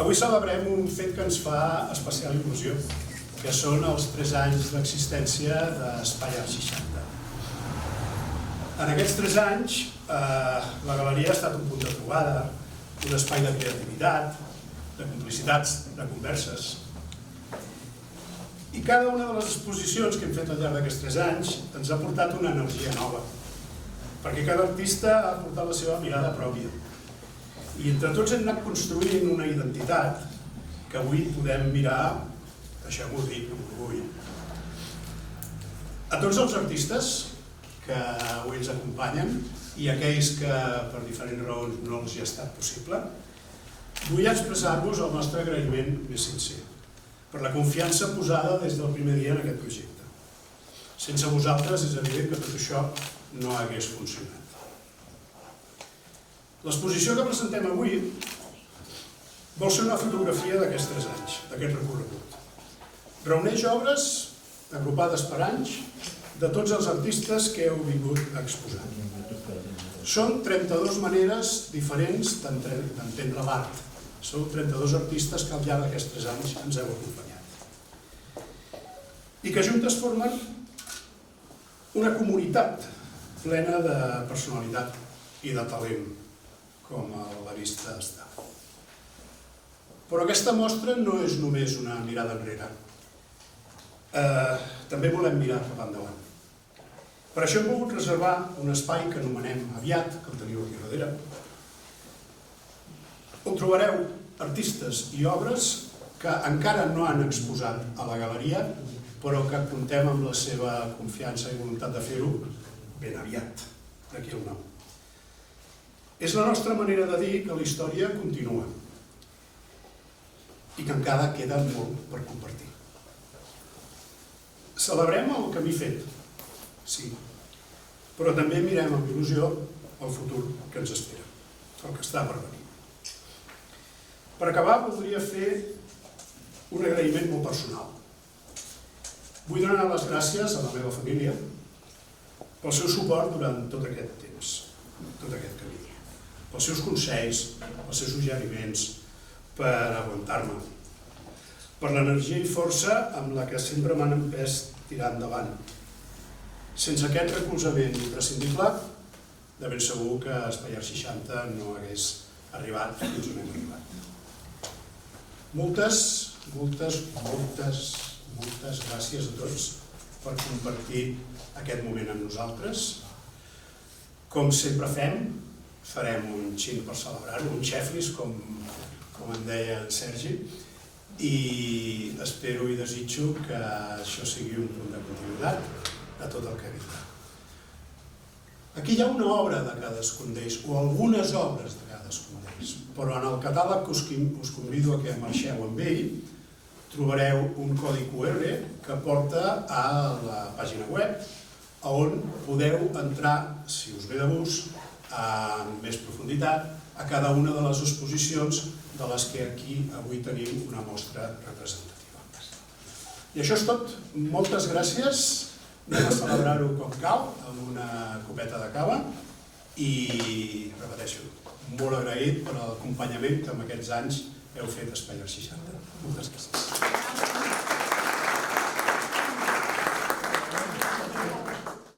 Avui celebrem un fet que ens fa especial il·lusió, que són els 3 anys d'existència d'Espai Art 60. En aquests 3 anys, la galeria ha estat un punt de trobada, un espai de creativitat, de complicitats, de converses. I cada una de les exposicions que hem fet al llarg d'aquests 3 anys ens ha portat una energia nova, perquè cada artista ha portat la seva mirada pròpia. I entre tots hem anat construint una identitat que avui podem mirar, deixeu-m'ho dir, amb orgull. A tots els artistes que avui ens acompanyen i aquells que per diferents raons no els hi ha estat possible, vull expressar-vos el nostre agraïment més sincer per la confiança posada des del primer dia en aquest projecte. Sense vosaltres és evident que tot això no hagués funcionat. L'exposició que presentem avui vol ser una fotografia d'aquests 3 anys, d'aquest recorregut. Reuneix obres agrupades per anys de tots els artistes que heu vingut a exposar. Són 32 maneres diferents d'entendre l'art. Sou 32 artistes que al llarg d'aquests 3 anys ens heu acompanyat. I que juntes formen una comunitat plena de personalitat i de talent, com a la vista està. Però aquesta mostra no és només una mirada enrere. També volem mirar cap endavant. Per això hem volgut reservar un espai que anomenem Aviat, que el teniu aquí darrere, on trobareu artistes i obres que encara no han exposat a la galeria, però que comptem amb la seva confiança i voluntat de fer-ho ben aviat, d'aquí al 9. És la nostra manera de dir que la història continua i que encara queda molt per compartir. Celebrem el camí fet, sí, però també mirem amb il·lusió el futur que ens espera, el que està per venir. Per acabar, voldria fer un agraïment molt personal. Vull donar les gràcies a la meva família pel seu suport durant tot aquest temps, tot aquest camí. Pels seus consells, pels seus suggeriments, per aguantar-me, per l'energia i força amb la que sempre m'han empès tirar endavant. Sense aquest recolzament imprescindible, de ben segur que Espai Art 60 no hagués arribat fins on hem arribat. Moltes gràcies a tots per compartir aquest moment amb nosaltres. Com sempre farem un xin per celebrar-ho, un xeflis, com em deia en Sergi, i espero i desitjo que això sigui un punt de continuïtat de tot el que vindrà. Aquí hi ha una obra de cadascun d'ells, o algunes obres de cadascun d'ells, però en el catàleg que us convido a que marxeu amb ell trobareu un codi QR que porta a la pàgina web on podeu entrar, si us ve de gust, amb més profunditat a cada una de les exposicions de les que aquí avui tenim una mostra representativa. I això és tot. Moltes gràcies. Anem a celebrar-ho com cal, amb una copeta de cava, i, repeteixo, molt agraït per l'acompanyament que en aquests anys heu fet a Espai Art 60. Moltes gràcies.